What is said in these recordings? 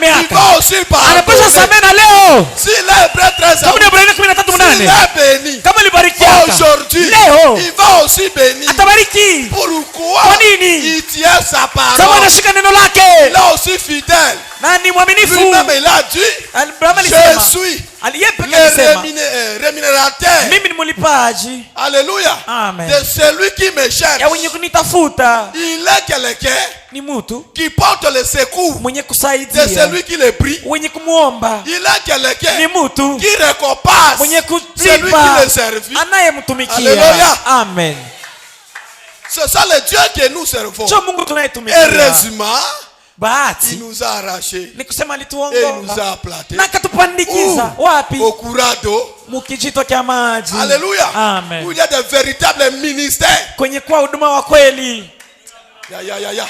miaka. va aussi Anapaswa samehe na leo. S'il est prêtre, Kama ni Ibrania 13:8. s'il est béni Kama libarikiaka. aujourd'hui, Leo il va aussi bénir. atabariki. Pourquoi? Kwa nini? Il tient sa Sababu parole. anashika neno lake. Il est aussi fidèle. Na ni mwaminifu. Lui-même il a dit, Abraham je alisema. suis Aliyepeka le alisema. rémunérateur. Mimi ni mlipaji. Alléluia. Amen. De celui qui me cherche. Ya wenye kunitafuta. Il est quelqu'un Ni mtu qui porte le secours mwenye de kusaidia. celui qui le prie. Wenye kumuomba. Il est quelqu'un Ni mtu qui récompense mwenye celui kulipa qui le servit. anayemtumikia. Alléluia. Amen. C'est ça le Dieu que nous servons. Cho Mungu tunayetumikia. Heureusement, il Bahati nous a arrachés ni kusema et il nous a alituongoza applaudis. na akatupandikiza wapi? Au courant d'eau. Mukijito cha maji. Alléluia. Amen. Où il y a de véritables ministères. Kwenye kwa huduma wa kweli. Ya.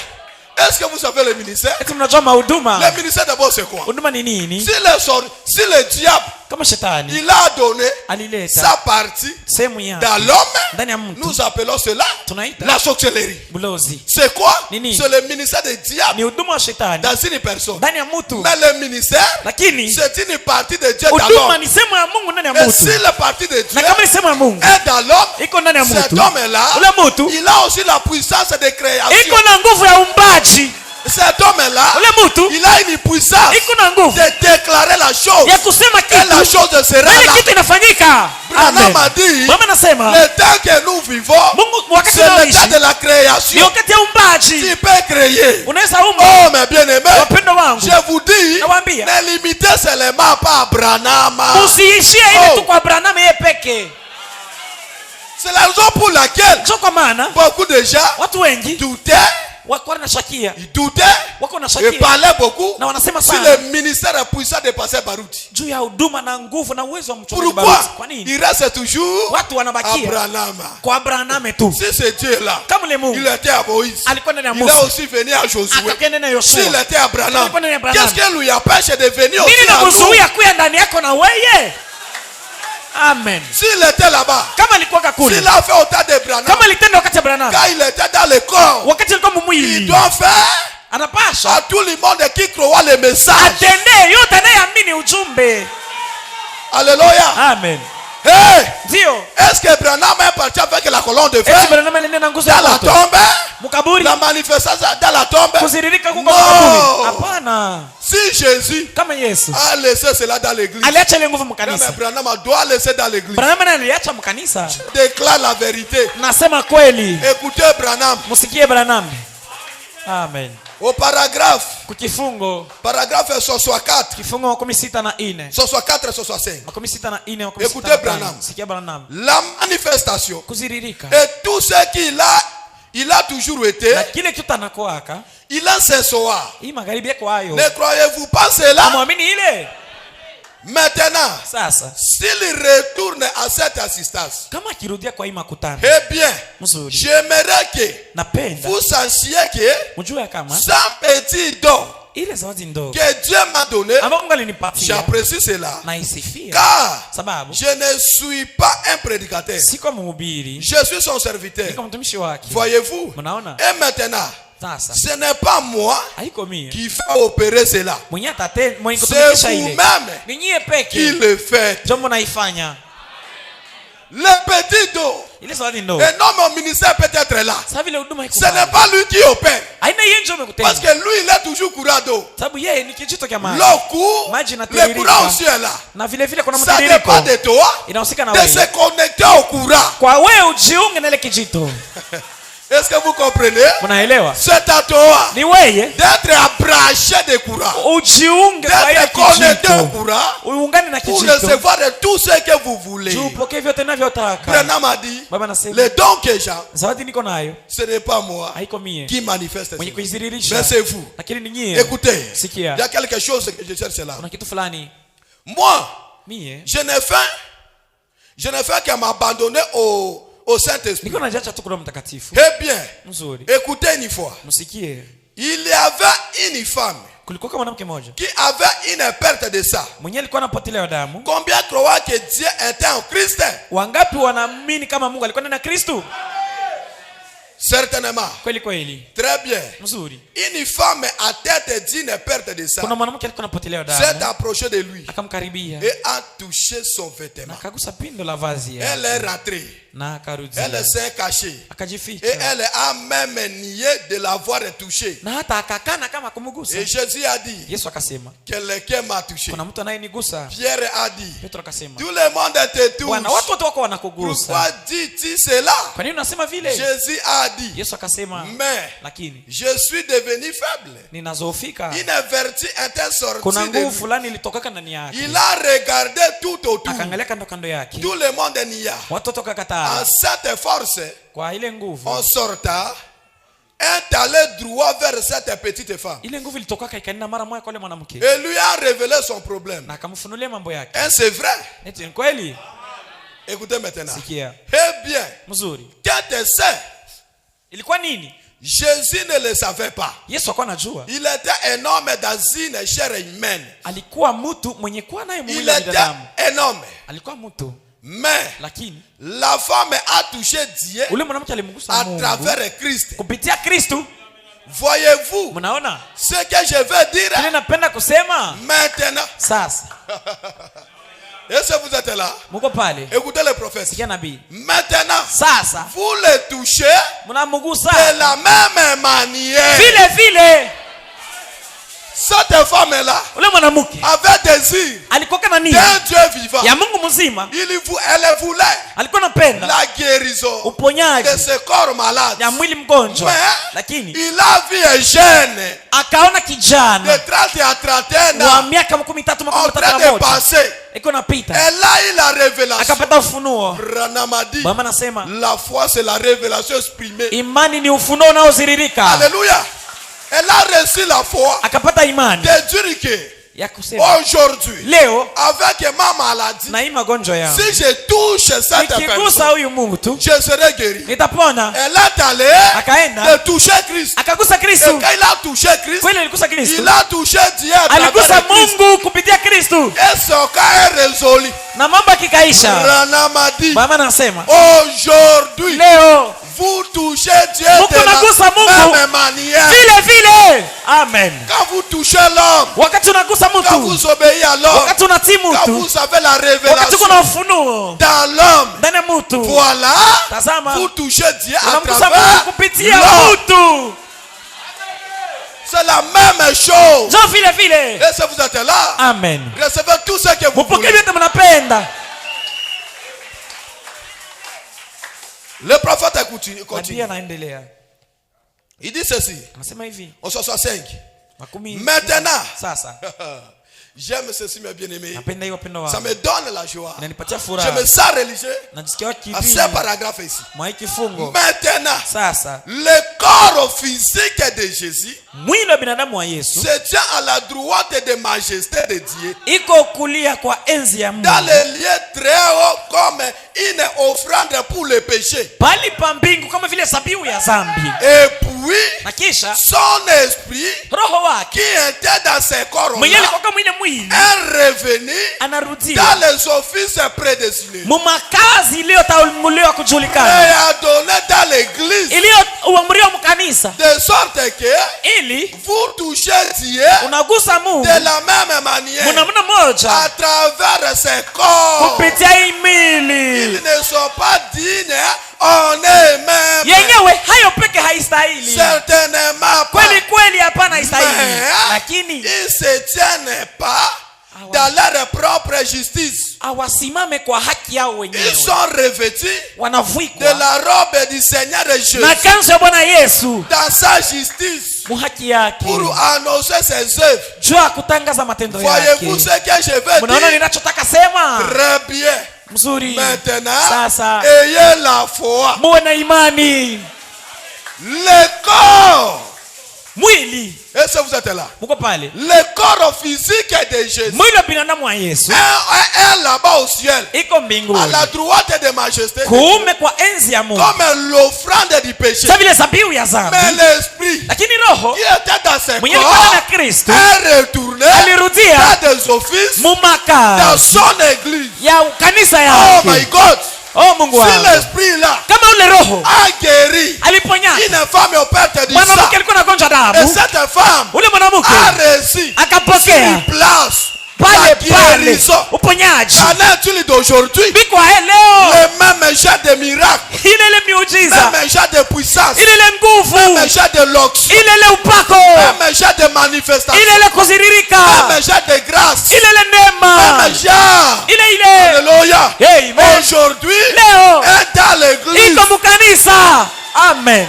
Est-ce que vous savez le ministère? Eti mnajua mahuduma? Le ministère d'abord c'est quoi? Huduma ni nini? Si le diable Kama shetani il a donné alileta sa partie sehemu ya dans l'homme, ndani ya mtu, nous appelons cela tunaita la sorcellerie. bulozi. C'est quoi? Nini? C'est le ministère du diable Ni huduma wa shetani dans une personne. ndani ya mtu. Mais le ministère, Lakini c'est une partie de Dieu dans huduma l'homme. ni sehemu ya Mungu ndani ya Et mtu. si la partie de Dieu Na kama ni sehemu ya Mungu est dans l'homme, iko ndani ya cet mtu, homme-là, ule mtu il a aussi la puissance de création. iko na nguvu ya umbaji. Cet homme-là, Ule mtu il a une puissance iko na nguvu de déclarer la chose. ya kusema Et la kitu chose sera na là. kitu inafanyika. Branham a dit, Mama nasema le temps que nous vivons, Mungu wakati c'est le temps unaoishi de la ni création. wakati ya umbaji. Tu peux créer. Unaweza umba. Oh, mes bien-aimés, Wapendo wangu, je vous dis, nawaambia ne limitez seulement pas à Branham. usiishie ile tu kwa Branham yeye peke. C'est la raison pour laquelle Sio kwa maana beaucoup de gens watu wengi doutaient, wako na shakia, ils doutaient wako na et shakia parlaient beaucoup na wanasema sur sana le ministère est puissant de passer Barouti. juu ya huduma na nguvu na uwezo wa mchungaji Pourquoi? Baruti. Kwa nini? Il reste toujours Watu à wanabakia Branham. kwa Branham tu. Si ce Dieu-là, Kama le il Mungu était à Moïse, alikuwa ndani ya il a Musa, aussi venu à Josué. akaenda na S'il Yoshua. était à Branham, Alikuwa ndani ya Branham. qu'est-ce qui lui empêche de venir Nini aussi na à nous? kuzuia kuya ndani yako na wewe? Amen. S'il était là-bas, Kama alikuwa kule, s'il a fait autant de Branham, kama alitenda wakati ya Branham, quand il était dans le corps, wakati alikuwa il mumwili, doit faire anapasha à tout le monde qui croit le message. atendee yote anayeamini ujumbe. Alléluia. Amen. Hey, Ndio. est-ce que Branham est parti avec la colonne de Eti fer Branham alienda na nguzo ya dans la moto. tombe? Mkaburi, La manifestation dans la tombe? kuziririka kuko No. mkaburi. Hapana. Si Jésus Kama Yesu a laissé cela dans l'église, aliacha ile nguvu mais mkanisa, Branham doit laisser dans l'église. Branham naye aliacha mkanisa. Déclare la vérité. Nasema kweli. Écoutez Branham. Msikie Branham. Amen. Au paragraphe, Kukifungo paragraphe 64, kifungo 64 64 et 65. 64 Écoutez Branham. Sikia Branham. La manifestation Kuziririka et tout ce qu'il a toujours été, na kile kitu anakoaka il a ce soir. hii magharibi yako hayo. Ne croyez-vous pas cela? Amwamini ile. Maintenant, Sasa s'il retourne à cette assistance, kama akirudia kwa hii makutano eh bien, mzuri, j'aimerais que napenda vous sachiez que mjue kama sans petit don ile zawadi ndogo que Dieu m'a donné, ambayo Mungu alinipatia j'apprécie cela. na isifia, Car sababu je ne suis pas un prédicateur. siko mhubiri, Je suis son serviteur. niko mtumishi wake. Voyez-vous? Mnaona? Et maintenant, Sasa ce n'est pas moi haiko mie qui fait opérer cela. mwenye atate mwenye C'est kutumikisha ile, vous-même ni nyie peke qui le faites. jambo naifanya Le petit dos. ile zawadi ndogo. Et non, mon ministère peut être là. Sasa vile huduma iko Ce n'est pas lui qui opère. haina yeye ndio Parce amekutenda, que lui, il est toujours courant d'eau. sababu yeye ni kijito cha maji L'eau court, Maji le inatiririka. courant aussi est là. na vile vile kuna Ça mtiririko dépend de toi inahusika na de se wewe, connecter au courant. kwa wewe ujiunge na ile kijito. Est-ce que vous comprenez? Unaelewa? C'est à toi Ni wewe d'être abraché de courant. ujiunge kwa ile D'être connecté au kijito, courant uungane na pour kijito recevoir de tout ce que vous voulez. juu upokee vyote ninavyotaka. Branham a dit, Baba nasema les dons que j'ai, zawadi niko nayo ce n'est pas moi haiko mie qui manifeste mwenye cela. kuiziririsha, Mais c'est vous. lakini ni nyie. Écoutez, il Sikia, y a quelque chose que je cherche là. kuna kitu fulani Moi, mie je ne fais qu'à m'abandonner au Saint-Esprit. niko najacha tu kwa Mtakatifu. Eh bien, Mzuri, écoutez une fois. msikie. Il y avait une femme Kulikuwa kama mwanamke mmoja qui avait une perte de sang. mwenye alikuwa anapotelea damu. Combien croient que Dieu était en Christ? Wangapi wanaamini kama Mungu alikuwa ndani ya Kristo? Certainement. Kweli kweli. Très bien. Mzuri. Une femme à tête d'une perte de sang Kuna mwanamke alikuwa anapotelewa s'est damu. approchée de lui Akamkaribia. et a touché son vêtement. Na akagusa pindo la vazi Elle yake. est rentrée. Na akarudi. Elle s'est cachée. Akajificha. Et elle a même nié de l'avoir touché. Na hata akakana kama kumgusa. Et Jésus a dit, Yesu akasema, quelqu'un m'a touché. kuna mtu anayenigusa. Pierre a dit, Petro akasema, tout le monde te touche. Bwana, watu wote wako Pourquoi wanakugusa. dis-tu cela? Kwa nini unasema vile? Jésus a dit, Yesu akasema, mais lakini je suis devenu faible. ninazoofika. Une vertu était sortie Kuna de nguvu lui. fulani ilitokaka ndani yake. Il a regardé tout autour. Akaangalia kando kando yake. Tout le monde nia. Watu wote wakakataa. En cette force, Kwa ile nguvu, on sorta, est allé droit vers cette petite femme. ile nguvu ilitokaka ikaenda mara moja kwa yule mwanamke. Et lui a révélé son problème. Na akamfunulia mambo yake. Et c'est vrai. Eti ni kweli? Écoutez maintenant. Sikia. Eh bien, Mzuri. quand tu sais, Ilikuwa nini? Jésus ne le savait pas. Yesu alikuwa anajua. Il était un homme dans une chair humaine. Alikuwa mtu mwenye kuwa naye mwili Il wa était binadamu. un homme. Alikuwa mtu. Mais Lakini la femme a touché Dieu ule mwanamke alimgusa à Mungu travers Christ. kupitia Kristo. Voyez-vous Mnaona? ce que je veux Kile dire napenda kusema maintenant? sasa. Est-ce que vous êtes là? Muko pale. Écoutez le prophète. Sikia nabii. Maintenant, Sasa vous le touchez mnamgusa de la même manière. vile vile. Cette femme-là Ule mwanamke avait désir alikuwa na nia d'un Dieu vivant. ya Mungu mzima. Elle voulait Alikuwa anapenda la guérison de uponyaji ce corps malade. ya mwili mgonjwa. Mais Lakini il a vu un jeune akaona de kijana 30 à 31 wa ans miaka 13 en train de passer. iko napita. Elle a eu la révélation. Akapata ufunuo. Ranamadi. Mama anasema La foi c'est la révélation exprimée. imani ni ufunuo unaoziririka. Alléluia. Elle a reçu la foi Akapata imani de dire que ya kusema aujourd'hui, leo avec ma maladie, na hii magonjwa yangu si je touche cette nikigusa personne, huyu mtu je serai guéri. nitapona. Elle est allée Akaenda de toucher Christ. akagusa Et Kristo. quand il a touché Christ, Kweli aligusa Kristo. il a touché Dieu à Aligusa travers Christ. Mungu kupitia Kristo. Et son cas est résolu. Na mambo kikaisha. Ranamadi. Mama anasema Aujourd'hui, leo vous touchez Dieu Mungu nagusa de Mungu la même manière. vile vile. Amen. Quand vous touchez l'homme, Wakati unagusa quand mtu, vous obéissez à l'homme, wakati unatii quand mtu, vous avez la wakati révélation kuna ufunuo dans l'homme, ndani ya mtu, voilà, tazama vous touchez Dieu à unamgusa Mungu travers kupitia l'homme. mtu. C'est la même chose. Jo vile vile. Et si vous êtes là, Amen. recevez tout ce que vous Mupokee voulez. vyote mnapenda. Le prophète continue. Nabii anaendelea. Il dit ceci. Anasema hivi. Au 65. Makumi. Maintenant. Sasa. J'aime ceci, mes bien-aimés. Napenda hiyo wapendwa Ça wangu. me donne la joie. Inanipatia Je furaha. me sens religieux Najisikia à kidini. ce paragraphe ici. Mwa hiki kifungo. Maintenant, Sasa. le corps physique de Jésus Mwili wa binadamu wa Yesu se tient à la droite de majesté de Dieu iko kulia kwa enzi ya dans Mungu. les lieux très hauts comme une offrande pour le péché. Pali pa mbingu kama vile sabiu ya zambi. Et puis, Na kisha son esprit roho wake qui était dans ce corps mwenye alikuwa kama ile mwili est revenu anarudia dans les offices prédestinés mu makazi iliyotambuliwa et kujulikana, a donné dans l'église iliyoamriwa mkanisa, de sorte que ili vous touchez Dieu unagusa Mungu de la même manière mnamna moja à travers ce corps. kupitia hii Ils mili ne sont pas dignes en eux-mêmes. yenyewe. Hayo peke haistahili, Certainement pas. kweli kweli, hapana haistahili, Mais lakini ils se tiennent pas dans leur propre justice. awasimame kwa haki yao Ils wenyewe, sont revêtus de wanavuikwa la robe du Seigneur Jésus na kanzu ya Bwana Yesu dans sa justice mu haki yake, pour annoncer ses œuvres. juu ya kutangaza matendo Voyez-vous ce yake. que je veux Mnaona dire? ninachotaka sema? Très bien. Mzuri. Maintenant, Sasa ayez la foi. muwe na imani. Le corps. Mwili Est-ce que vous êtes là? muko pale, Le corps physique de Jésus mwili wa binadamu wa Yesu est là-bas au ciel, iko à mbinguni la droite de majesté, kuume kwa enzi ya Mungu, comme l'offrande du péché. sa vile sabiu ya zambi. Mais l'esprit Lakini roho qui était dans ce mwenye alikuwa na corps Kristo est retourné alirudia dans des offices mu dans makazi son église. ya kanisa Oh my yake. God! Oh Mungu si wangu. l'esprit là Kama ule roho a guéri aliponya une femme au perte du mwanamke sang, alikuwa anagonjwa et damu, cette femme ule mwanamke a réussi akapokea sur place pale la pale guérison. uponyaji. Qu'en d'aujourd'hui? Biko leo Le même genre de miracle, ile ile miujiza, même genre de puissance, ile ile nguvu, même genre de l'onction, ile ile upako, même genre de manifestation, ile ile kuziririka, même genre de grâce, ile ile neema, même genre. ile ile. Alléluia. Amen. Aujourd'hui, Leo est dans l'église. iko mukanisa. Amen.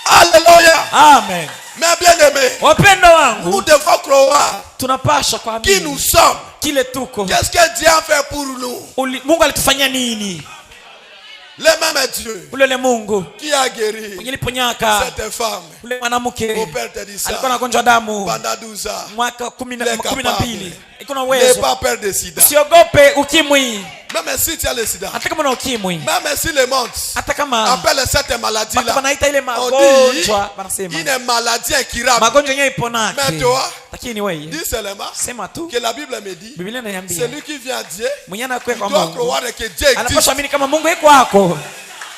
Alléluia. Amen. Mais bien aimé, Wapendo nous wangu, devons croire tunapaswa qui nous kuamini sommes. kile tuko. Qu'est-ce que Dieu a fait pour nous? Mungu alitufanyia nini? Le même Dieu Ule Mungu qui a guéri mwenye liponyaka cette femme ule mwanamke au perte du sang alikuwa anagonjwa damu pendant 12 ans. mwaka 12. Iko na N'aie uwezo. pas peur de sida. Usiogope ukimwi. Même si tu as le sida, Hata kama una ukimwi, même si le monde hata kama appelle cette maladie baka là, wanaita ile on dit magonjwa, wanasema une maladie incurable. magonjwa yenyewe iponake. Mais toi, Lakini wewe dis seulement sema tu que la Bible me dit, Biblia inaniambia celui qui vient à Dieu mwenye anakuwa kwa doit Mungu croire que Dieu existe. anapaswa amini kama Mungu iko wako.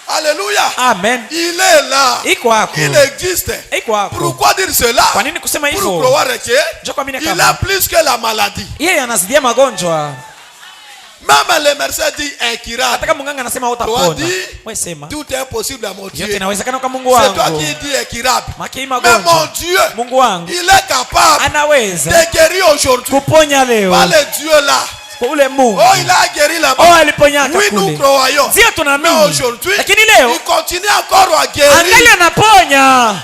Alléluia. Amen. Il est là. Iko wako. Il existe. Iko wako. Pourquoi dire cela? Kwa nini kusema Pour hivyo? croire que Njoo kuamini il a kama plus que la maladie. yeye anazidia magonjwa. Même le médecin dit incurable. Hata kama mganga anasema Toi utapona, dis, wewe sema tout est impossible à mon Dieu. yote inawezekana kwa Mungu C'est toi wangu. qui dis incurable. Maki Mais mon magonjwa Dieu, Mungu wangu il est capable anaweza de guérir aujourd'hui. kuponya leo. Par le Dieu là. Kwa ule Mungu Oh, il a guéri là-bas. oh aliponyaka Oui, nous kule. croyons. Ndio Mais tunaamini. aujourd'hui, Lakini leo il continue encore à guérir. angali anaponya.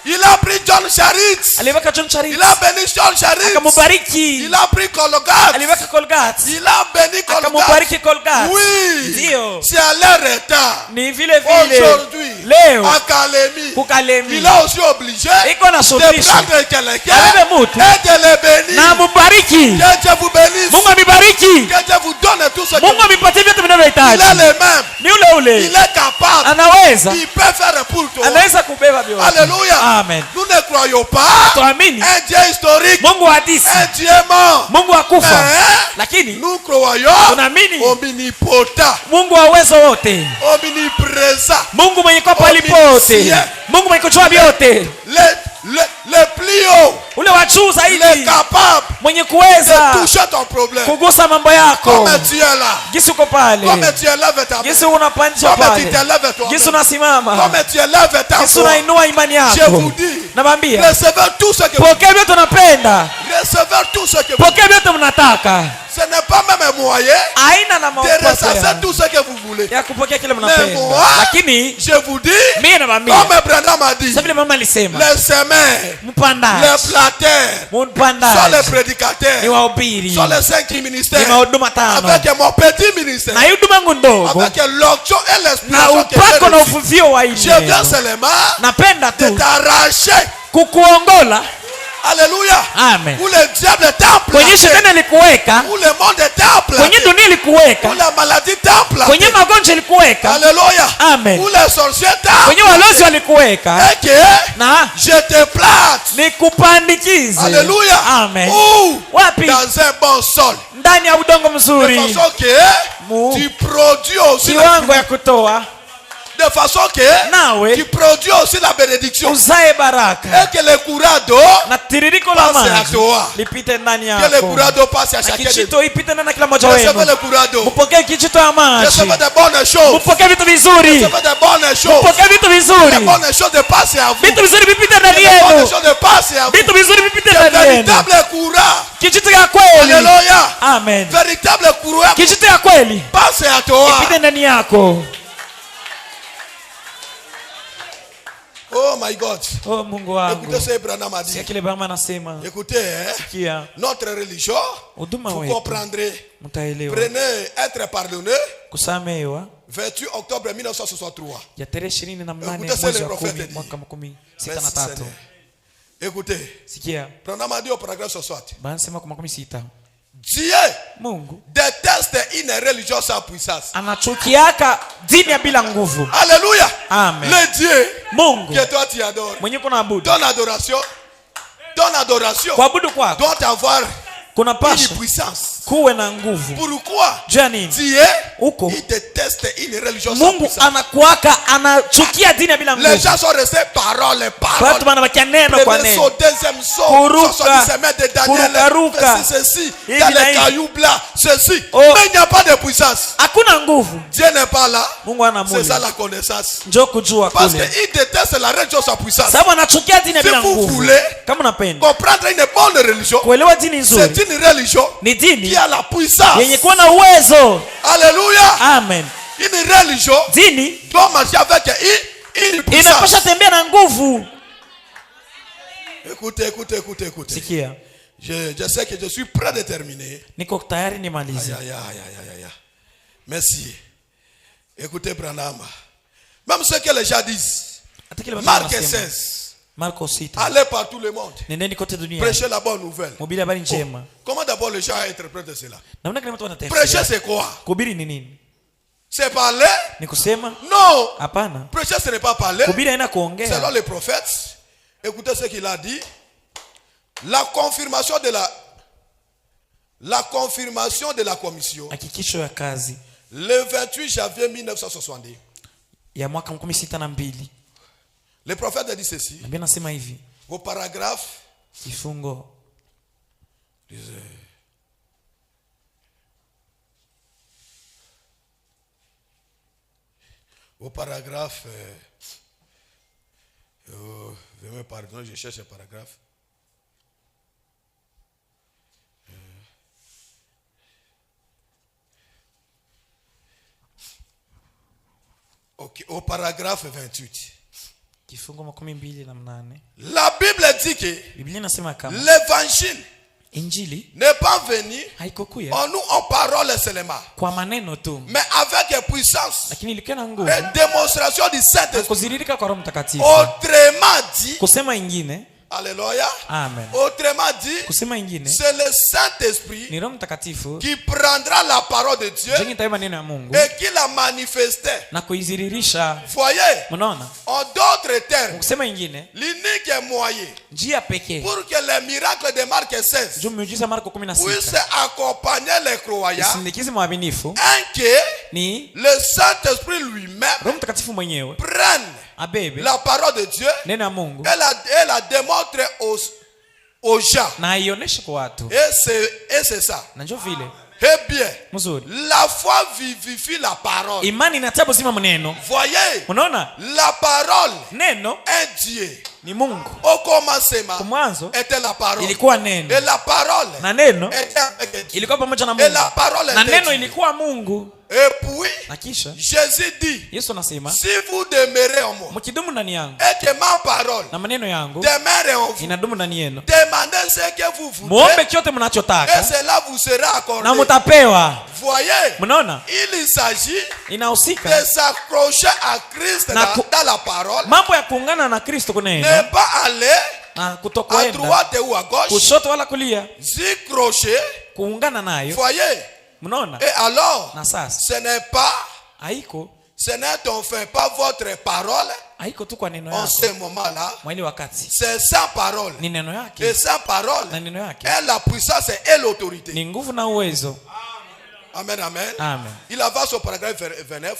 Il a pris John Charit. Aliweka John Charit. Il a béni John Charit. Akamubariki. Il a pris Colgate. Aliweka Colgate. Il a béni Colgate. Akamubariki Colgate. Oui. Ndio. C'est à leur état. Ni vile vile. Aujourd'hui, Leo à Kalemi, kukalemi. il a aussi obligé Iko na de suluhisho. prendre quelqu'un Abebe mutu. et de le bénir. Na mubariki. Que Dieu vous bénisse. Mungu amibariki. Que Dieu vous donne tout ce que Mungu amipatie vyote il vinavyohitaji. est le même. Ni ule ule. Il est capable. Anaweza. Il peut faire pour toi. Anaweza kubeba vyote. Alléluia. Amen. Nous ne croyons pas Tuamini un Dieu historique, Mungu wa hadisi. un Dieu mort. Mungu wa kufa. Mais Lakini nous croyons tunaamini omnipotent, Mungu wa uwezo wote. omniprésent, Mungu mwenye kwa pali pote. Mungu mwenye kujua vyote. le plus haut, Ule wa juu le zaidi. capable Mwenye de kuweza toucher ton problème. kugusa mambo yako. Comme tu es là, Gisi uko pale. comme tu élèves ta main, Gisi unapandisha comme pale. tu t'élèves Gisi toi-même, unasimama. comme tu élèves ta Gisi foi. unainua imani Je yako. vous dis, Nawaambia, recevez tout ce que vous pokea vyote unapenda. recevez tout ce que vous. Pokea vyote mnataka. Ce n'est pas même un moyen Aina na de ressasser maokoto tout ce que vous voulez. ya kupokea kile Mais mnapenda. moi, Lakini je vous dis, mimi nawaambia, comme Branham a dit, sasa vile mama alisema, les semeurs, mpandaji, les planteurs, sont les mpandaji prédicateurs, ni wahubiri, sont les 5 ni ministères. mahuduma tano. Avec mon petit ministère, Na hii huduma yangu ndogo avec l'onction et na l'inspiration que upako na j'ai reçue, uvuvio wa je viens ile. seulement Napenda de tu t'arracher. kukuongola. Alléluia. Amen. Où le diable est Kwenye placé, shetani alikuweka, où le monde est kwenye placé, dunia ilikuweka, où la maladie est placée. kwenye magonjwa ilikuweka, Alléluia. Amen. Où les sorciers kwenye walozi walikuweka, et que na je te place. nikupandikize. Alléluia. Amen. Où? Wapi? Dans un bon sol. Ndani ya udongo De mzuri, façon que tu produis aussi la, kiwango ya kutoa, de façon que nawe tu produis aussi la bénédiction. uzae baraka Et que le courant d'eau na tiririko la passe à maji toi. lipite ndani Que le yako, courant d'eau passe à na chacun de kijito ipite ndani ya kila mmoja Recevez wenu. le courant d'eau. Mpokee kijito ya maji, Recevez de bonnes choses. mpokee vitu vizuri, Recevez de bonnes choses. mpokee vitu De vizuri, bonnes choses de passer à vous. vitu vizuri vipite ndani De bonnes yenu, choses de passer à vous. vitu vizuri vipite De ndani yenu. véritable courant. Kijito ya kweli, Alléluia. amen. Véritable courant. Kijito ya kweli Passe à toi. ipite ndani yako. Oh my God. Oh Mungu wangu, Écoutez ce que Branham a dit. sikia kile Bwana anasema. Écoutez, hein, Sikia notre religion, huduma vous wetu, comprendrez. mtaelewa. Prenez être pardonné, Kusamehewa 28 octobre 1963. ya tarehe 28 Écoutez ce mwezi le wa prophète 10 dit. mwaka Merci, 63. Seigneur. Écoutez, Sikia Branham a dit au paragraphe 60. banasema kwa 16, Dieu Mungu déteste une religion sans puissance. anachukiaka dini ya bila nguvu. Alléluia. Amen. Le Dieu Mungu que toi tu adores. mwenye kuna abudu, Ton adoration kuabudu kwako doit avoir kuna une pasha puissance. kuwe na nguvu. Pourquoi? Dieu uko il déteste une religion sans Mungu puissance. anakuaka anachukia dini bila nguvu. Les gens sont restés parole. Watu wanabakia neno kwa Premier neno. saut, deuxième saut, Kuruka, semaine de Daniel, ceci, dans les cailloux blancs, ceci. Mais il n'y a pas de puissance. Hakuna nguvu. Dieu n'est pas là. Mungu anamulia. C'est ça la connaissance. Njoo kujua Parce kule. qu'il déteste la religion sans puissance. Sababu anachukia dini bila Si vous nguvu. voulez Kama unapenda comprendre une bonne religion, kuelewa dini nzuri, c'est une religion ni dini qui a la puissance. yenye kuwa na uwezo. Alléluia. Amen. Une religion Dini doit marcher avec une puissance. inapasha tembea na nguvu. Écoutez. Sikia. Je sais que je suis prêt de terminer. Niko tayari nimalize. Aïe. Merci. Écoutez, Branham. Même ce que les gens disent. Marc 16. Marko 6. Allez par tout le monde. Nendeni kote dunia. Prêchez la bonne nouvelle. Mhubiri habari njema. Comment d'abord les gens interprètent cela? Namna gani watu wanatafsiri? Prêcher c'est quoi? Kuhubiri ni nini? C'est parler? Ni kusema? Non. Hapana. Prêcher ce n'est pas parler. Kuhubiri haina kuongea. Selon les prophètes, écoutez ce qu'il a dit. La confirmation de la commission. Hakikisho ya kazi. Le 28 janvier 1962. Ya mwaka 62. Le prophète a dit ceci. Biblia nasema hivi. Au paragraphe. Kifungo. Au paragraphe. Veuillez me pardonner, je cherche un paragraphe. Ok, au paragraphe 28. Kifungo 28. La Bible dit que Biblia inasema kama l'évangile Injili n'est pas venu haikokuya en nous en parole seulement, kwa maneno tu, mais avec puissance lakini ilikuwa na nguvu et démonstration du Saint-Esprit. kuziririka kwa Roho Mtakatifu. Autrement dit, Kusema ingine, alléluia. amen. Autrement dit, Kusema ingine c'est le Saint-Esprit ni Roho Mtakatifu qui prendra la parole de Dieu jenye taiba neno ya Mungu et qui la manifeste. na kuiziririsha. Voyez, Mnaona? en d'autres termes, Kusema ingine, l'unique moyen njia pekee pour que les miracles de Marc 16 juu miujiza Marko puissent 16 accompagner les croyants, isindikize mwaminifu que ni le Saint-Esprit lui-même Roho Mtakatifu mwenyewe prenne abebe la parole de Dieu neno ya Mungu et la démontre aux gens. na aioneshe kwa watu. Et c'est ça. Na njoo vile Eh bien, mzuri, la foi vivifie la parole. imani inatia uzima mneno. Voyez, Unaona? la parole Neno est Dieu. ni Mungu. Au commencement Kwa mwanzo était la parole. ilikuwa Et neno la parole na neno était avec Dieu. ilikuwa pamoja na Et Mungu la parole na était neno Dieu. ilikuwa Mungu. Et puis, Na kisha Jésus dit, Yesu anasema si vous demeurez en moi, mkidumu ndani yangu et que ma parole na maneno yangu demeure en vous, inadumu ndani yenu, demandez ce que vous voulez, muombe chote et mnachotaka cela vous sera accordé. na mtapewa. Voyez, Mnaona? il s'agit Inahusika de s'accrocher à Christ dans la parole, mambo ya kuungana na Kristo kwa neno ne pas aller na à kutokwenda droite ou à gauche, kushoto wala kulia, s'accrocher. kuungana nayo. Voyez, Mnaona? et alors, Na sasa ce n'est pas, haiko ce n'est enfin pas votre parole haiko tu kwa neno en yako ce moment-là, mwili wakati c'est sa parole. ni neno Et yake sa parole na neno yake est la puissance et l'autorité. ni nguvu na uwezo. Amen, amen. Amen. Il avance au paragraphe 29.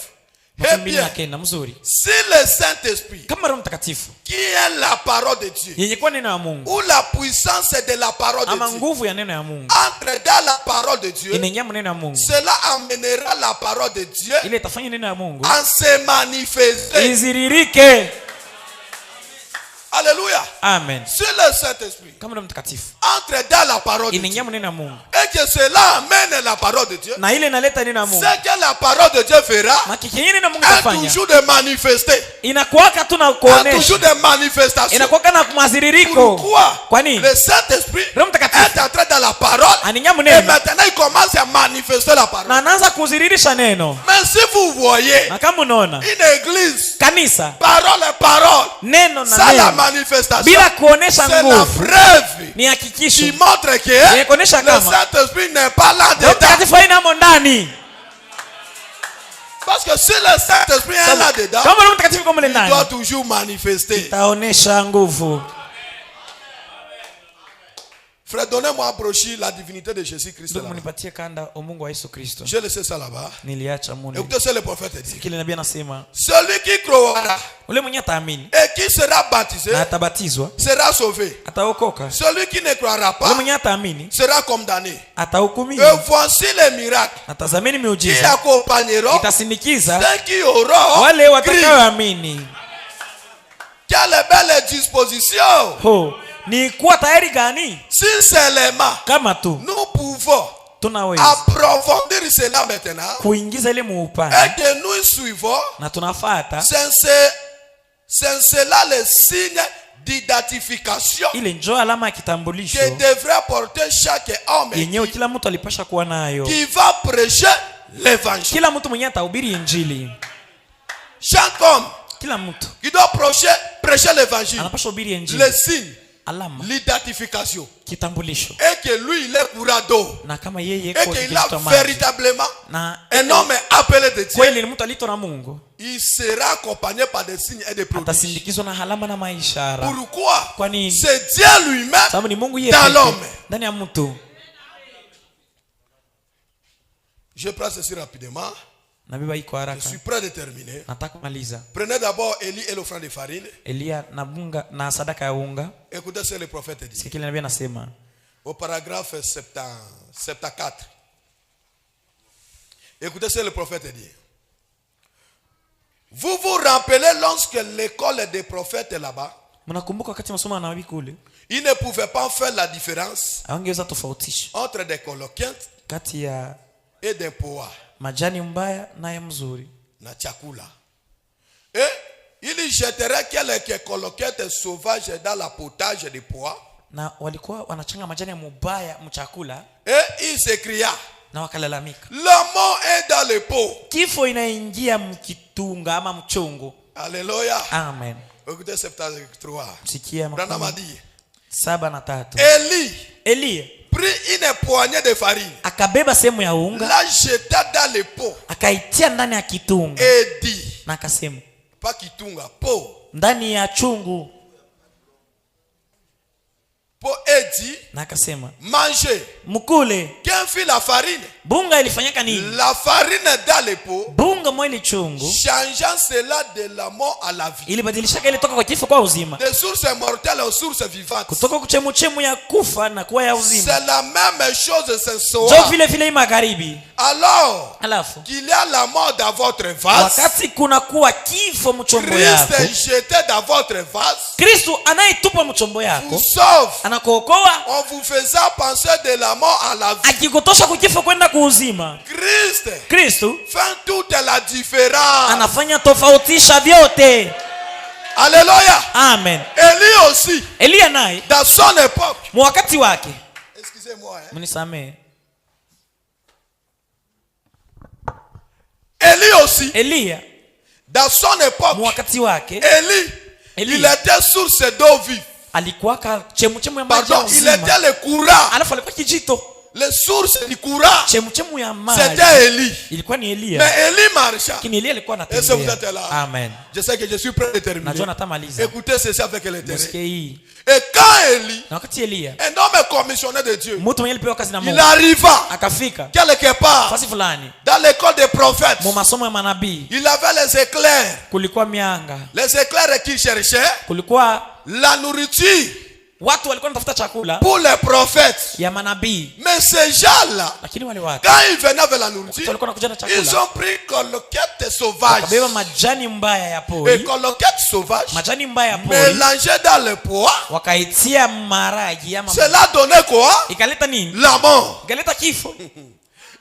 Eh bien, Makini mzuri, si le Saint-Esprit, kama Roho Mtakatifu qui est la parole de Dieu, yenye kuwa neno ya Mungu ou la puissance de la parole de ama Dieu, nguvu ya neno ya Mungu entre dans la parole de Dieu, inaingia maneno ya Mungu, cela amènera la parole de Dieu ile itafanya neno ya Mungu à se manifester. iziririke. Alléluia. Amen. Si le Saint-Esprit Kama Roho Mtakatifu entre dans la parole de Dieu, inaingia maneno ya Mungu et que cela amène la parole de Dieu, na ile inaleta neno ya Mungu, ce que la parole de Dieu fera na kikenye neno Mungu est tafanya toujours de manifester. inakuwaka tu na Est kuonesha, toujours de manifestation. inakuwaka na maziririko. Pourquoi? Kwa nini? Le Saint-Esprit Roho Mtakatifu est entré dans la parole anaingia et mneno maintenant il commence à manifester la parole. na anaanza kuziririsha neno. Mais si vous voyez Na kama unaona une église, kanisa parole et parole, neno na sans la neno manifestation, bila kuonesha c'est la nguvu preuve ni hakikisho qui montre que ni kuonesha le kama Saint-Esprit n'est pas là Roho dedans. Mtakatifu hainamo ndani. Parce que si le Saint-Esprit est là dedans, Kama Roho Mtakatifu kama il doit ndani toujours manifester. taonesha nguvu. Frère, donnez-moi un brochure la divinité de Jésus-Christ. J'ai laissé ça là-bas. Écoutez ce que le prophète dit. Celui qui croira et qui sera baptisé sera sauvé. Celui qui ne croira pas sera condamné. Et voici les miracles qui accompagneront ceux qui auront cru. Quelle belle disposition! Sincèrement, nous pouvons approfondir cela maintenant et que nous suivons c'est cela le signe d'identification que devrait porter chaque homme qui va prêcher l'évangile. Chaque homme qui doit prêcher l'évangile, le signe, l'identification, et que lui il est courado, et qu'il a véritablement un homme appelé de Dieu, il sera accompagné par des signes et des prodiges. Pourquoi? C'est Dieu lui-même dans l'homme. Je prends ceci rapidement. Je suis prêt à terminer. Prenez d'abord Élie et l'offrande de farine. Écoutez ce que le prophète dit. Au paragraphe 74. Écoutez ce que le prophète dit. Vous vous rappelez lorsque l'école des prophètes est là-bas, ils ne pouvaient pas faire la différence entre des coloquintes et des pois. Majani mbaya na ya mzuri na chakula. Et il jetterait quelques coloquettes sauvages dans la potage de pois. Na walikuwa wanachanga majani ya mubaya mchakula. Et il s'écria, na wakalalamika, la mort est dans le pot. Kifo inaingia mkitunga ama mchungu. Alléluia. Amen. Écoutez 73. Sikia Branham a dit 7:3. Élie prit une poignée de farine, akabeba sehemu ya unga, la jeta dans le pot, akaitia ndani ya kitunga, et dit, na akasema, pas kitunga, pot, ndani ya chungu, pot, et dit, na akasema, mangez, mukule. Qu'en fit la farine? Bunga ilifanyika nini? La farine dans le pot, bunga mwili chungu, changeant cela de la mort à la vie, ilibadilishaka ile toka kwa kifo kwa uzima, de source mortelle aux sources vivantes, kutoka kuchemuchemu ya kufa na kuwa ya uzima. C'est la même chose ce soir. Jo vile vile magharibi. Alors qu'il y a la mort dans votre vase, wakati kuna kuwa kifo mchombo yako, Christ est jeté dans votre vase, Kristo anaitupa mchombo yako, vous sauve, anakuokoa, en vous faisant penser de la mort à la vie, akikutosha kukifo kwenda kuuzima. Kristo fait toute la différence, anafanya tofautisha vyote. Alléluia. Amen. Élie aussi, Elia naye dans son époque, wakati wake, excusez-moi, mnisamee, Élie aussi, Elia dans son époque, wakati wake, Élie, il était source d'eau vive. Alikuwa chemuchemu ya maji ya uzima. Il était le courant. Alafu alikuwa kijito. Les sources du courant, chemuchemu ya maji, c'était Élie. Ilikuwa ni Elia. Mais Élie marcha. Kini Elia alikuwa anatembea. Est-ce que vous êtes là? Amen. Je sais que je suis prêt à terminer. Najua natamaliza. Écoutez ceci avec l'intérêt. Musikie hii. Et quand Élie, na wakati Elia, un homme commissionné de Dieu, mtu mwenye alipewa kazi na Mungu, il arriva akafika quelque part fasi fulani dans l'école des prophètes. Mu masomo ya manabii, Il avait les éclairs. kulikuwa mianga. Les éclairs qui cherchaient kulikuwa la nourriture. Watu walikuwa wanatafuta chakula pour les prophètes ya manabii. Mais ces gens-là, lakini wale watu, quand ils venaient avec la nourriture, walikuwa wanakuja na chakula, ils ont pris coloquettes sauvages. Wakabeba majani mbaya ya pori. Et coloquettes sauvages, majani mbaya ya pori, mélangées dans le pois, wakaitia maragi ama. Cela donnait quoi? Ikaleta nini? La mort. Ikaleta kifo.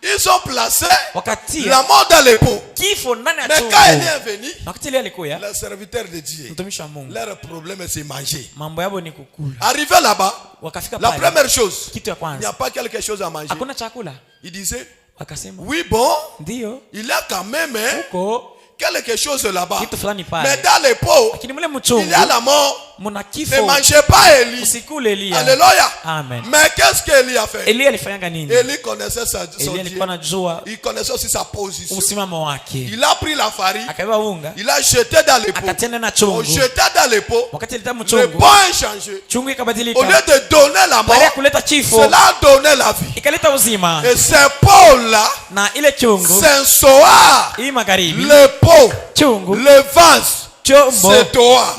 Ils ont placé wakatia la mort dans les pots. Kifo ndani ya chungu. Mais quand il est venu, wakati ile alikuya, les serviteurs de Dieu, mtumishi wa Mungu, leur problème c'est manger. Mambo yao ni kukula. Arrivé là-bas, wakafika la pale, première chose, kitu ya kwanza, il n'y a pas quelque chose à manger. Hakuna chakula. Il disait, wakasema, oui bon, ndio, il y a quand même huko quelque chose là-bas. Kitu fulani pale. Mais dans les pots, lakini mle mchungu, il y a la mort. Ne mangez pas Élie. Alléluia. Amen. Mais qu'est-ce qu'Élie a fait? Élie connaissait son Dieu. Il connaissait aussi sa position. Il a pris la farine. Il a jeté dans les pots. On jetait dans les pots. Le pot a changé. Au lieu de donner la mort, cela a donné la vie. Et ces pots-là, c'est un soir. Le pot, le vase, c'est toi.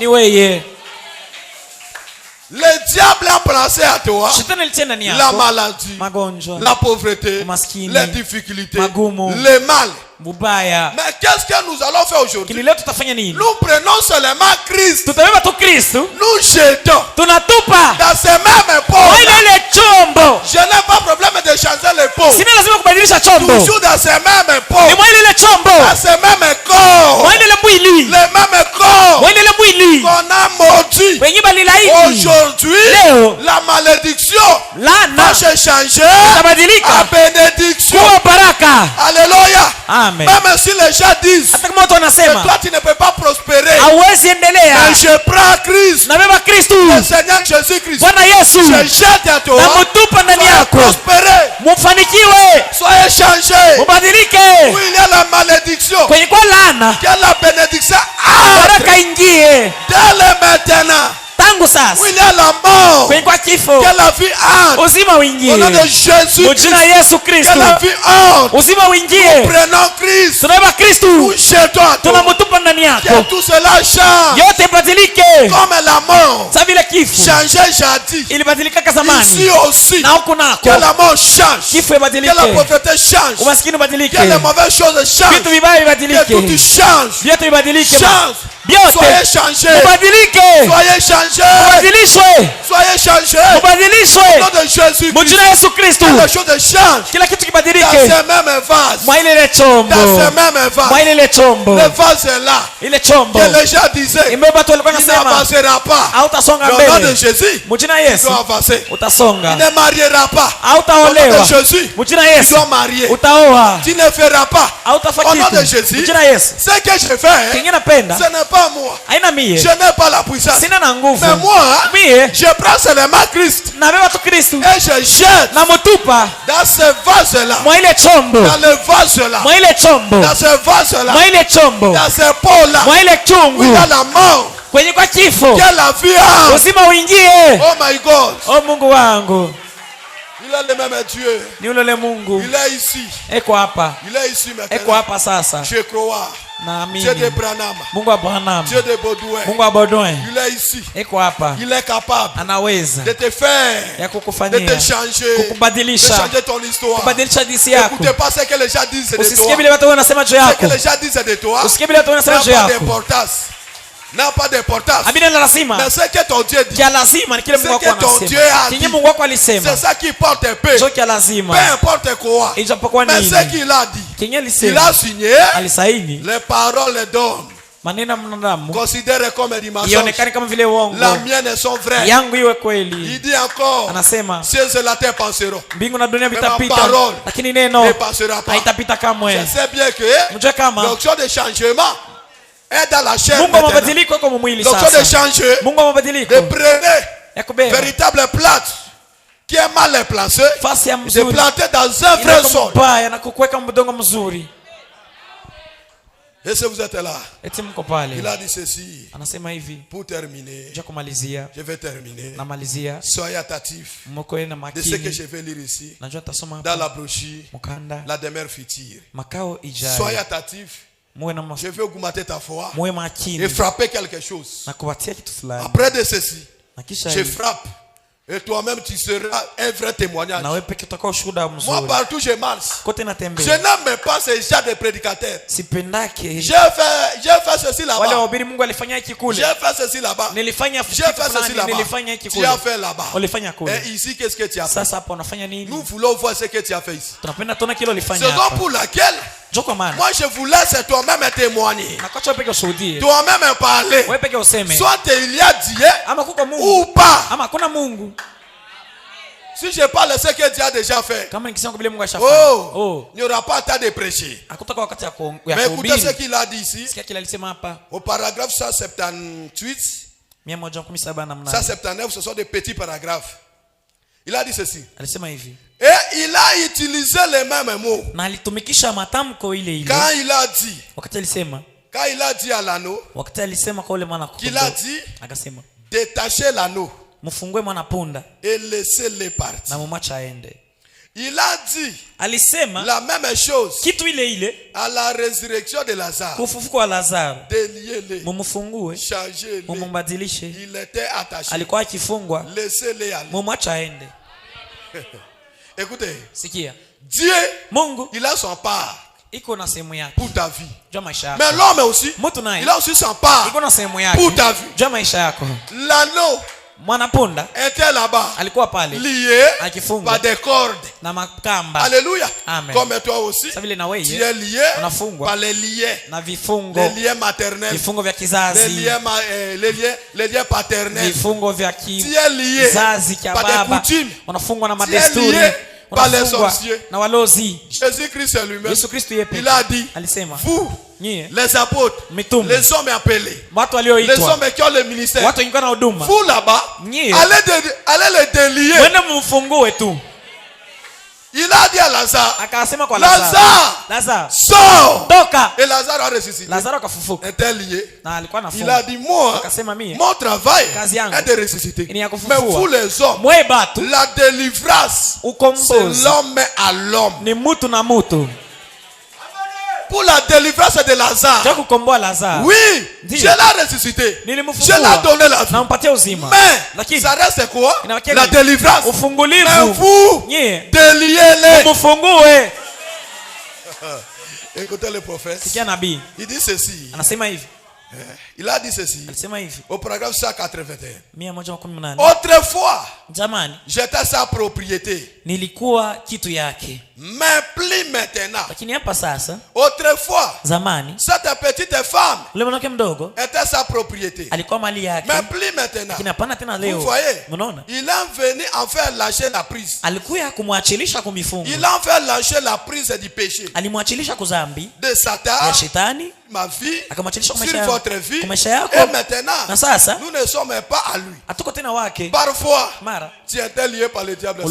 Le diable a pensé à toi. La maladie, la pauvreté, les difficultés, le mal. Mais qu'est-ce que nous allons faire aujourd'hui? Nous prenons seulement Christ. Nous jetons dans ces mêmes pots. Je n'ai pas problème de changer les pots. Toujours dans ces mêmes pots. Dans ces mêmes corps. Les mêmes corps qu'on a maudit. Aujourd'hui, la malédiction va se changer à bénédiction. Alléluia. Amen. Même si les gens disent que toi tu ne peux pas prospérer, mais je prends Christ, le Seigneur Jésus-Christ, je jette à toi, soyez prospérés, soyez changés. Où il y a la malédiction, que la bénédiction entre dès maintenant. Où il y a la mort, que la vie entre. Au nom de Jésus-Christ, que la vie entre. Nous prenons Christ. Nous jetons à toi. Que tout cela change. Comme la mort changeait jadis. Ici aussi. Que la mort change. Que la pauvreté change. Que les mauvaises choses changent. Que tout change. Change. Soyez changés. Soyez changés. Soyez changés. Au nom de Jésus. Que les choses changent. Dans ces mêmes vases. Dans ces mêmes vases. Le vase est là. Que les gens disaient, il n'avancera pas. Au nom de Jésus, il doit avancer. Il ne mariera pas. Au nom de Jésus, il doit marier. Tu ne feras pas. Au nom de Jésus, ce que je fais, ce n'est pas moi. Je n'ai pas la puissance. Mais moi, je prends seulement Christ. Et je jette dans ce vase-là. Dans le vase-là. Dans ce vase-là. Dans ce pot-là. Où il y a la mort. Que la vie. Oh my God. Il est le même Dieu. Il est ici. Il est ici maintenant. Je crois. Dieu de Branham. Dieu de Baudouin. Il est ici. Il est capable de te faire, de te changer, de changer ton histoire. N'écoutez pas ce que les gens disent de toi. Ce que les gens disent de toi n'a pas d'importance. Mais ce que ton Dieu dit, ce que ton Dieu a dit, c'est ça qui porte peu. Peu importe quoi. Mais ce qu'il a dit, il a signé, les paroles les donnent. Considère comme des mensonges. La mienne sont vraies. Il dit encore, cieux et la terre passeront, mais ma parole ne passera pas. Je sais bien que l'option de changement est dans la chair. L'option de changer, de prendre véritable plate qui est mal placé, de planter dans un vrai sol. Et si vous êtes là, il a dit ceci. Pour terminer, je vais terminer. Soyez attentifs de ce que je vais lire ici dans la brochure, la demeure future. Soyez attentifs. Je vais augmenter ta foi et frapper quelque chose. Après de ceci, je frappe. Et toi-même, tu seras un vrai témoignage. Moi, partout je marche, je n'aime pas ces gens de prédicateurs. J'ai fait ceci là-bas. J'ai fait ceci là-bas. J'ai fait ceci là-bas. Tu as fait là-bas. Et ici, qu'est-ce que tu as fait? Nous voulons voir ce que tu as fait ici. C'est pour laquelle moi je vous laisse toi-même témoigner. Toi-même parler. Soit il y a Dieu ou pas. Si je parle de ce que Dieu a déjà fait, il n'y aura pas temps de prêcher. Mais écoutez ce qu'il a dit ici. Au paragraphe 178, 179, ce sont des petits paragraphes. Il a dit ceci. Et il a utilisé les mêmes mots. Quand il a dit à l'anneau, qu'il a dit détacher l'anneau et laisser-les partir. Il a dit la même chose à la résurrection de Lazare. Déliez-les, changez-les. Il était attaché. Laissez-les aller. Écoutez, Dieu, il a son part pour ta vie. Mais l'homme aussi, il a aussi son part pour ta vie. L'anneau était là-bas, lié par des cordes. Alléluia. Amen. Comme toi aussi, tu es lié par les liens maternels, les liens paternels. Tu es lié par des coutumes. Tu es lié par les sorciers. Jésus-Christ lui-même, il a dit, vous, les apôtres, les hommes appelés, les hommes qui ont le ministère, vous là-bas, allez les délier. Il a dit à Lazare, Lazare, sors. Et Lazare a ressuscité. Était lié. Il a dit, moi, mon travail est de ressusciter. Mais vous les hommes, la délivrance, c'est l'homme à l'homme. Pour la délivrance de Lazare, oui, je l'ai ressuscité, je l'ai donné la vie. Mais ça reste quoi? La délivrance. Mais vous, déliez-les. Écoutez le prophète. Il dit ceci. Il a dit ceci au paragraphe 181. Autrefois, j'étais sa propriété. Mais plus maintenant. Autrefois, cette petite femme était sa propriété. Mais plus maintenant. Vous voyez, il a venu en faire lâcher la prise. Il a en fait lâcher la prise du péché, de Satan, ma vie, sur votre vie. Et maintenant, nous ne sommes pas à lui. Parfois, tu étais lié par le diable.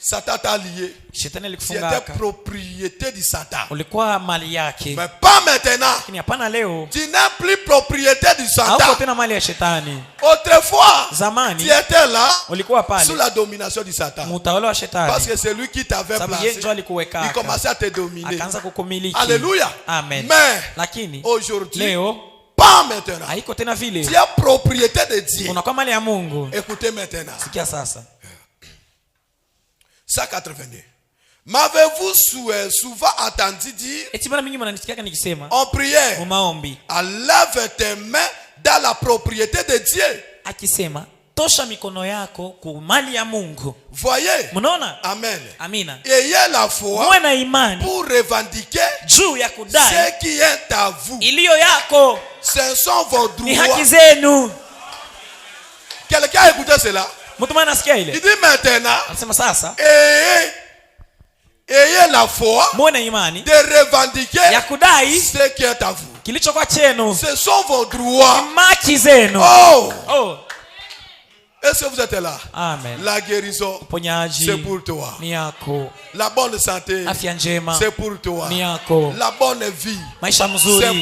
Satan t'a lié. Tu étais propriété du Satan. Mais pas maintenant. Tu n'es plus propriété du Satan. Autrefois, tu étais là sous la domination du Satan. Parce que c'est lui qui t'avait placé. Il commençait à te dominer. Alléluia. Amen. Mais aujourd'hui, pas maintenant. Tu es propriété de Dieu. Écoutez maintenant. 182. M'avez-vous souvent entendu dire en prière, enlève tes mains dans la propriété de Dieu? Voyez? Amen. Ayez la foi pour revendiquer ce qui est à vous. Ce sont vos droits. Quelqu'un a écouté cela? Il dit maintenant, ayez la foi de revendiquer ce qui est à vous. Ce sont vos droits. Oh! Est-ce que vous êtes là? Amen. La guérison, c'est pour toi. La bonne santé, c'est pour toi. La bonne vie, c'est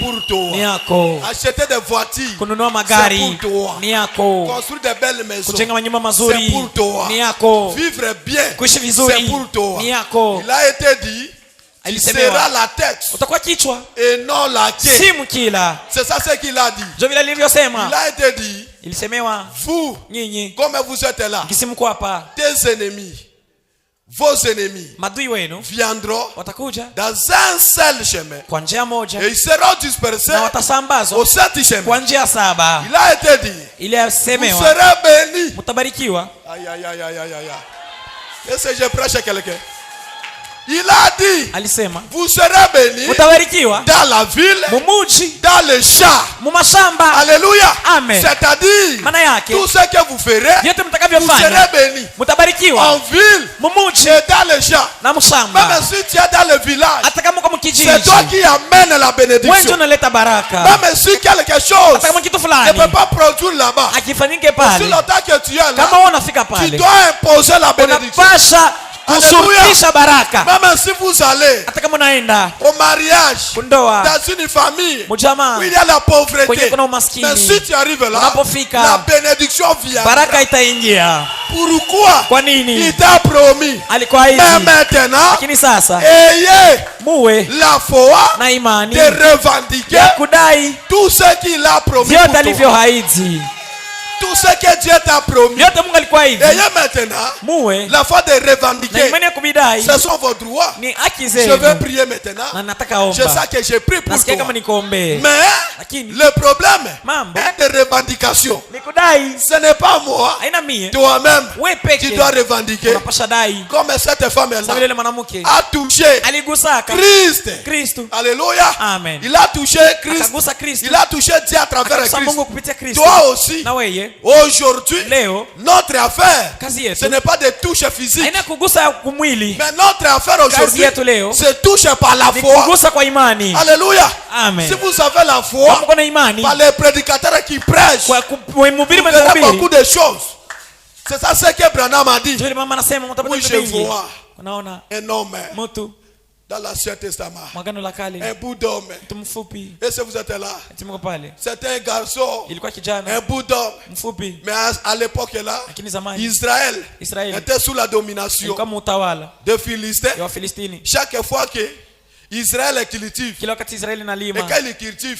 pour toi. Acheter des voitures, c'est pour toi. Construire des belles maisons, c'est pour toi. Vivre bien, c'est pour toi. Il a été dit, il sera la tête et non la queue. C'est ça ce qu'il a dit. Il a été dit, vous, comme vous êtes là, tes ennemis, vos ennemis viendront dans un seul chemin et ils seront dispersés au 7 chemin. Il a été dit, vous serez bénis. Aïe, aïe, aïe, aïe, aïe. Est-ce que je prêche à quelqu'un? Il a dit, alisema, vous serez bénis mutabarikiwa dans la ville, mumuji, dans les champs. mumashamba. Alléluia. Amen. C'est-à-dire, Maana yake, tout ce que vous ferez, vyote vous mtakavyofanya serez bénis. mutabarikiwa En ville, mumuji et dans les champs. na mshamba. Même si tu es dans le village, Hata kama uko mkijiji, c'est toi qui amènes la bénédiction. wewe unaleta baraka. Même si quelque chose Hata kama kitu ne fulani peut pas produire là-bas, akifanyike si pale, longtemps que tu es là, kama wewe unafika tu pale, dois imposer la bénédiction. unapasha kusurutisha baraka. Même si vous allez Hata kama unaenda au mariage, kundoa, dans une famille mjamaa, où il y a la pauvreté, kwenye kuna umaskini, mais si tu arrives là, unapofika, la bénédiction vient. baraka itaingia. Pourquoi? Kwa nini? Il t'a promis. Alikuwa hivi. Mais maintenant, Lakini sasa ayez muwe la foi na imani de revendiquer ya kudai tout ce qu'il a promis vyote pour toi. alivyoahidi. Tout ce que Dieu t'a promis. Vyote Mungu alikuwa hivi. Ayez maintenant Muwe la foi de na revendiquer. imani ya kubidai. Ce sont vos droits. Ni haki Je zenu. vais prier maintenant. Na nataka Je omba. sais que j'ai prié pour Nasikia toi. kama nikuombee. Mais Lakini le problème mambo est de revendication. ni kudai. Ce n'est pas moi. Haina mie. Toi-même, Wewe tu peke dois revendiquer. unapasha dai. Comme cette femme-là Sababu ile mwanamke a touché aligusaka Christ. Kristo. Alléluia. Amen. Il a touché Christ. Akagusa Kristo. Il a touché Dieu à travers Akagusa Christ. Mungu kupitia Kristo. Toi aussi, Na wewe aujourd'hui, leo notre affaire, kazi yetu ce n'est pas de touche physique. haina kugusa kumwili. Mais notre affaire Kazi aujourd'hui, yetu leo se touche par la ni foi. kugusa kwa imani. Alléluia. Amen. Si vous avez la Kama foi, uko na imani par les prédicateurs qui prêchent, kwa kuhubiri vous verrez beaucoup mahubiri. de choses. C'est ça ce que Branham a dit. Ndio mama anasema mtapata Oui, vitu je vingi. vois Unaona un homme mtu dans l'Ancien Testament, mwagano la kale, un bout d'homme. mtu mfupi, Et si vous êtes là, eti mko pale, c'est un garçon, ilikuwa kijana un bout d'homme. mfupi, Mais à l'époque là, lakini zamani Israël Israeli était sous la domination ilikuwa mutawala des Philistins. ya Wafilistini. Chaque fois que Israël est cultive, Kila wakati Israeli et nalima, quand il cultive,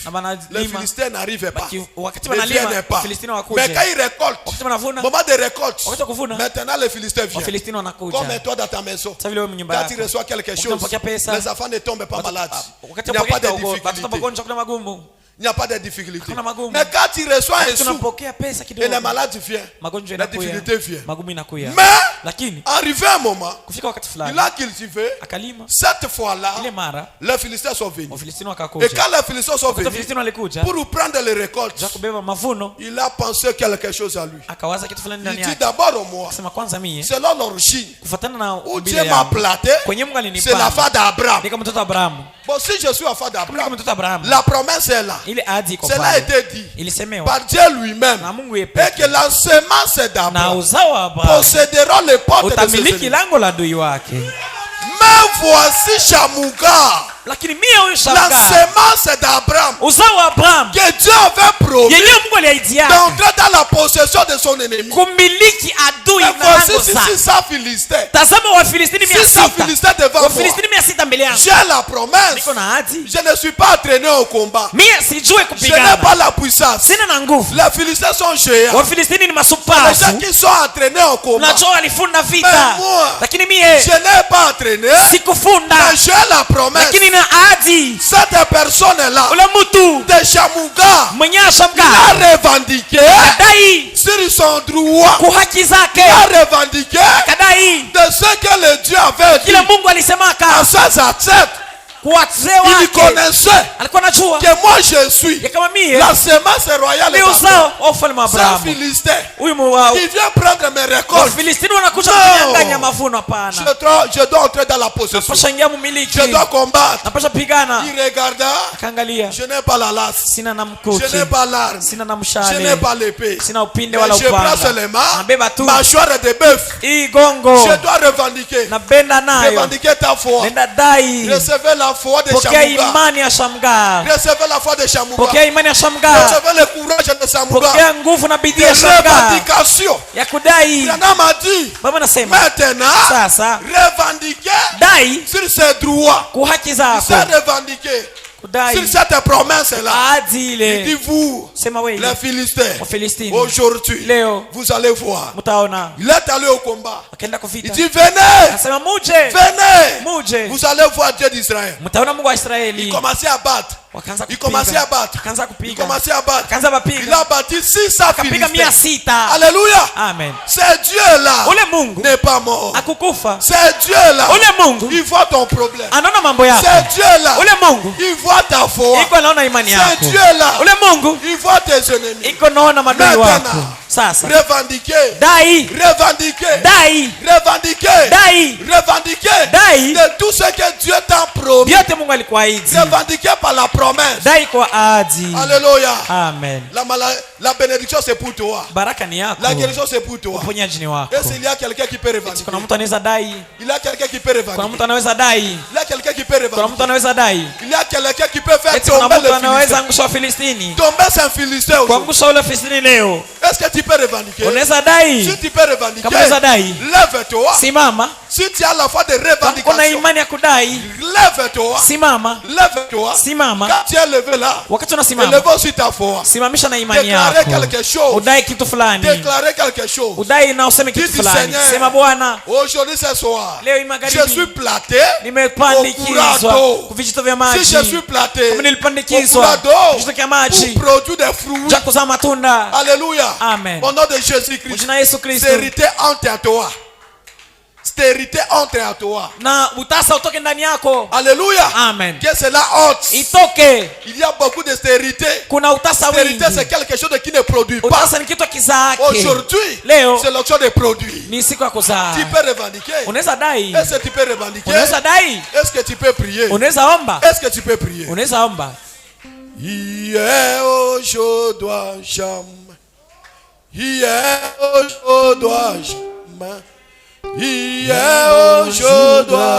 les Philistins n'arrivaient pas. wakati Ne wanalima viennent pas. Wafilistini Mais wakuja, quand ils récoltent, wakati wanavuna, moment de récolte, wakati wa kuvuna, maintenant les Philistins viennent. Wafilistini wanakuja. Comme toi dans ta maison. Sasa vile wewe mnyumba Quand yako, tu reçois quelque chose, unapokea pesa, les enfants ne tombent pas malades. wakati Il n'y a pas de watoto difficulté. magonjwa kuna magumu. Il n'y a pas de difficulté. Hakuna magumu. Mais quand tu reçois un sou, Tunapokea pesa et kidogo, les malades viennent, magonjwa la yanakuya, difficulté vient. magumu inakuya. Mais, Lakini arrivé un moment, kufika wakati fulani il a cultivé. akalima, Cette fois-là, ile mara les Philistins sont venus. Wafilistini Et wakakuja. quand les Philistins sont Wakati venus, Wafilistini walikuja pour prendre les récoltes, za kubeba mavuno, il a pensé quelque chose à lui. akawaza kitu fulani Il ndani dit yake. d'abord moi, Akasema kwanza mie selon l'origine, kufuatana na où umbile Dieu m'a yangu, planté, kwenye Mungu c'est la alinipa foi d'Abraham. ni kama mtoto wa Abrahamu. Bon, si je suis la foi Kama d'Abraham, mtoto wa Abrahamu, la promesse est là. ile ahadi iko Cela a pale, été dit ilisemewa par Dieu lui-même. na Mungu Et yepeke, que la semence na d'Abraham uzao wa Abrahamu posséderont les portes de ses utamiliki ennemis. lango la adui wake. Mais voici Shamuga, Lakini mie huyu la Shamgar, semence d'Abraham, uzao wa Abrahamu que Dieu avait promis yenyewe Mungu aliahidia d'entrer dans la possession de son ennemi. kumiliki adui Et na voici lango zake. 600 Philistins. Tazama Wafilistini 600 600, Philistins devant moi. Wafilistini 600 mbele yangu. J'ai la promesse. Niko na ahadi, Je ne suis pas entraîné au combat. mie sijue Je n'ai kupigana, pas la puissance. sina na nguvu. Les Philistins sont géants. Wafilistini ni Les gens masupavu, qui sont entraînés au combat. unajua walifunda vita, Mais moi, lakini mie je n'ai pas entraîné. sikufunda, Mais j'ai la promesse. lakini na ahadi. Cette personne-là, Ule mtu de Shamuga, mwenye a Shamgar revendiqué kadai sur son droit. kwa haki zake, A revendiqué kadai de ce que le Dieu avait dit kile Mungu alisemaka à ses ancêtres. kwa wazee Il wake. connaissait Alikuwa anajua que moi je suis ya kama mie la semence royale ni d'Abraham. uzao wa ufalme wa C'est un Abrahamu. Philistin Huyu qui vient prendre mes récoltes. Wafilistini wanakuja No. kunyang'anya mavuno. Hapana, Je dois entrer dans la possession. napasha ingia mumiliki, Je dois combattre. napasha pigana. Il regarda. Akaangalia, Je n'ai pas la lasse. sina na Je mkuki, n'ai pas l'arme. sina na Je mshale, n'ai pas l'épée. sina upinde Mais wala je prends upanga, seulement nabeba tu mâchoire de bœuf. hii gongo, Je dois revendiquer. nabenda nayo, Revendiquer ta foi. nenda dai, Recevez la foi de pokea Shamuga. imani ya Shamgar, Recevez la foi de Shamuga. pokea imani ya Shamgar, Recevez le courage de Shamuga. pokea nguvu na bidii De ya Shamgar revendication. ya kudai. Branham a dit, Baba nasema maintenant, sasa revendiquer dai sur ses droits. kwa haki C'est zako, revendiquer kudai sur cette promesse-là. ahadi Il ile. dit, vous, Sema wewe les Philistins, Wafilistini aujourd'hui, leo vous allez voir. mtaona. Il est allé au combat. Akaenda Il kuvita, dit, venez, akasema muje, venez. muje Vous allez voir Dieu d'Israël. mtaona Mungu wa Il Israeli. commençait à battre. Il commençait à battre. Il commençait à battre. Il a battu 600 Philistins. Alléluia. Amen. C'est Dieu là. N'est pas mort. C'est Dieu là. Il voit ton problème. C'est Dieu là. Il voit ta foi. C'est Dieu là. Il voit tes ennemis. Maintenant, revendiquer. Revendiquer de tout ce que Dieu t'a promis. Revendiquer par la promesse. Alléluia. Amen. La bénédiction c'est pour toi. La guérison c'est pour toi. Est-ce qu'il y a quelqu'un qui peut revendiquer? Il y a quelqu'un qui peut revendiquer. Il y a quelqu'un qui peut revendiquer. Il y a quelqu'un qui peut faire tomber le Philistin. Tomber un Philistin aujourd'hui. Est-ce que tu peux revendiquer? Si tu peux revendiquer, lève-toi. Si tu as la foi de revendication, lève-toi. Lève-toi. Quand tu es levé là, lève aussi ta foi. Déclarer quelque chose. Déclarer quelque chose. Dis Seigneur, aujourd'hui ce soir, je suis platé au courant d'eau. Si je suis platé au courant d'eau pour produire des fruits. Alléluia. Amen. Au nom de Jésus-Christ, stérilité entre à toi. Stérilité entre à toi. Alléluia. Amen. Que c'est la honte. Il y a beaucoup de stérilité. Stérilité c'est quelque chose qui ne produit pas. Aujourd'hui, c'est l'option de produire. Tu peux revendiquer. Est-ce que tu peux revendiquer? Est-ce que tu peux prier? Est-ce que tu peux prier? Hier aujourd'hui jamais. Hier aujourd'hui jamais. Hier aujourd'hui